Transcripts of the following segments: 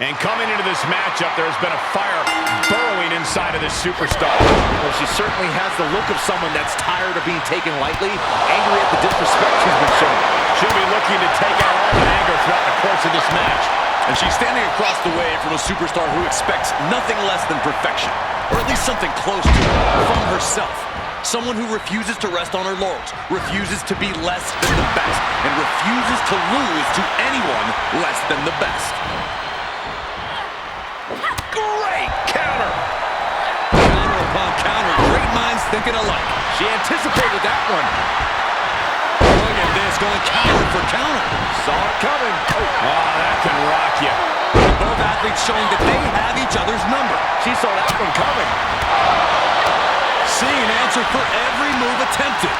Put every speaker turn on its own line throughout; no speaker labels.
And coming into this matchup, there's been a fire burrowing inside of this superstar.
Well, she certainly has the look of someone that's tired of being taken lightly, angry at the disrespect she's been shown.
She'll be looking to take out all the anger throughout the course of this match.
And she's standing across the way from a superstar who expects nothing less than perfection, or at least something close to it, from herself. Someone who refuses to rest on her laurels, refuses to be less than the best, and refuses to lose to anyone less than the best.
Great counter!
Counter upon counter, great minds thinking alike.
She anticipated that one.
Look at this, going counter for counter.
Saw it coming.
Oh, that can rock you.
Both athletes showing that they have each other's number.
She saw that one coming.
Seeing an answer for every move attempted.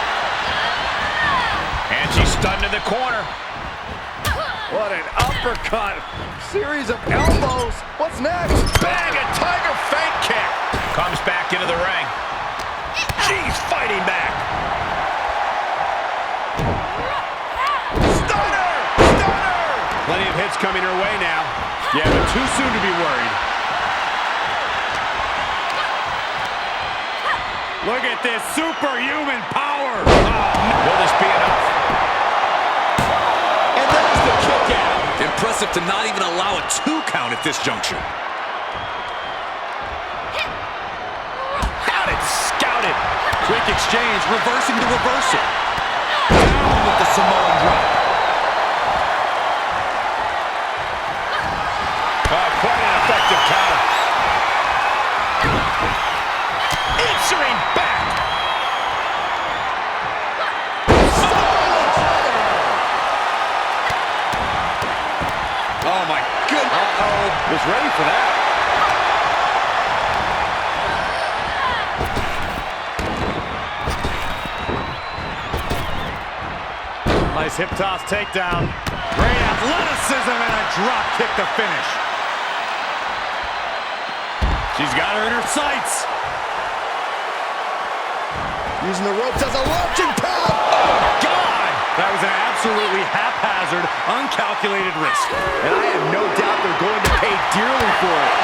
And she's stunned in the corner.
What an uppercut. Series of elbows. What's next?
Bang, a tiger feint kick. Comes back into the ring. She's fighting back. Stunner! Stunner! Plenty of hits coming her way now. Yeah, but too soon to be worried. Look at this superhuman power. Will this be enough? And there's the kick out.
Impressive to not even allow a 2 count at this juncture.
Out it, scouted.
Quick exchange, reversing the reversal. Down with the Samoan drop.
Quite an effective counter. Answering back.
Oh my goodness.
Uh-oh. Was ready for that.
Nice hip toss takedown. Great athleticism and a drop kick to finish. She's got her in her sights.
Using the ropes as a launching pad.
Oh, God! That was an absolutely haphazard, uncalculated risk.
And I have no doubt they're going to pay dearly for it.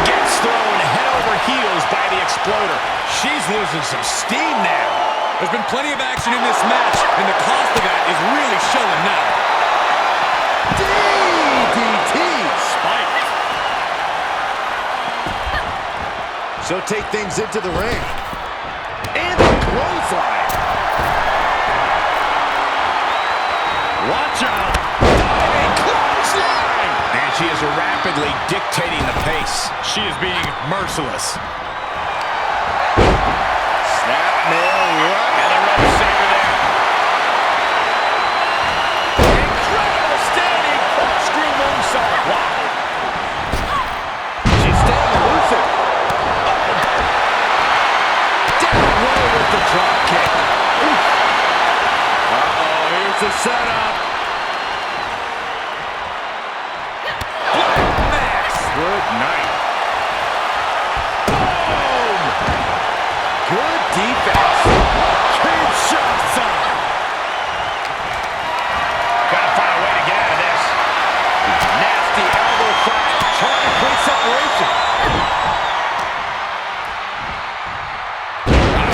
Gets thrown head over heels by the Exploder. She's losing some steam now.
There's been plenty of action in this match, and the cost of that is really showing now.
DDT.
Spike.
She'll take things into the ring. And the clothesline.
Watch out. Diving clothesline. And she is rapidly dictating the pace. She is being merciless.
Snap, nail, right.
And the rope saver there. Incredible standing corkscrew moonsault. Wow.
She's staying elusive. Down low with the drop kick.
Uh-oh, here's the setup. Max. Good night. Boom.
Good defense.
Kinshasa. Gotta find a way to get out of this. Nasty elbow shot. Trying to create separation.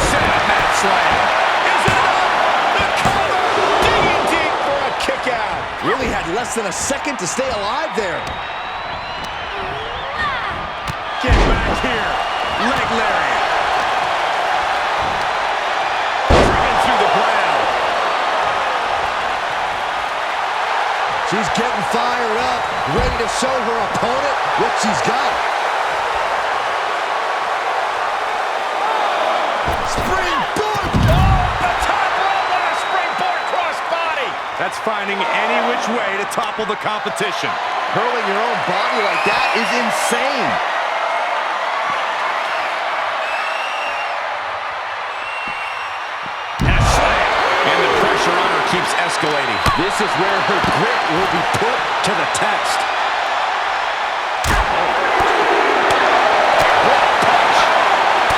Set up mat slam. Is it enough? The cover. Digging deep for a kick out.
Really had less than a second to stay alive there.
Get back here. Leg lariat. Driven through the ground.
She's getting fired up, ready to show her opponent what she's got. Springboard!
Oh, the top rope on a springboard crossbody. That's finding any which way to topple the competition.
Hurling your own body like that is insane.
And a slam. And the pressure on her keeps escalating.
This is where her grit will be put to the test.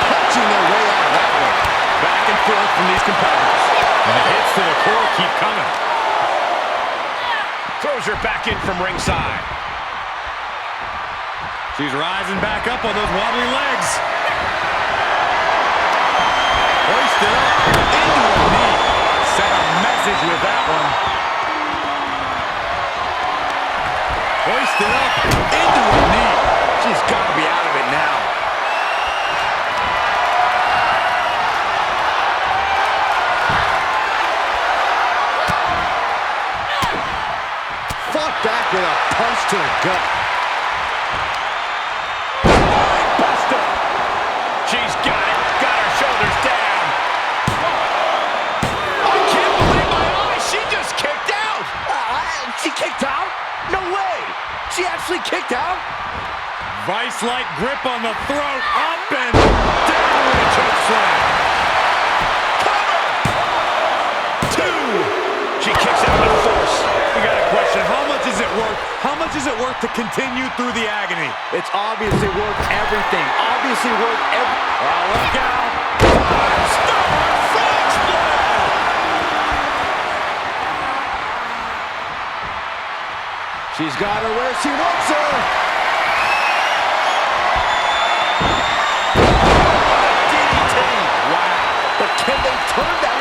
Punching their way out of that one.
Back and forth from these competitors. And the hits to the core keep coming. Throws her back in from ringside.
She's rising back up on those wobbly legs. Hoisted up into a knee. Sent a message with that one. Hoisted up into a knee.
She's got to be out of it now. Fought back with a punch to the gut.
Buster. She's got it. Got her shoulders down. I can't believe my eyes. She just kicked out.
She kicked out? No way. She actually kicked out?
Vice-like grip on the throat. Up and down with a choke slam.
Cover. 2. She kicks out with force.
We got a question. How much is it worth? How much is it worth to continue through the agony?
It's obviously worth everything. Obviously worth
Oh, look out.
5-star frog splash.
She's got her where she wants her.
DDT.
Wow. But can they turn that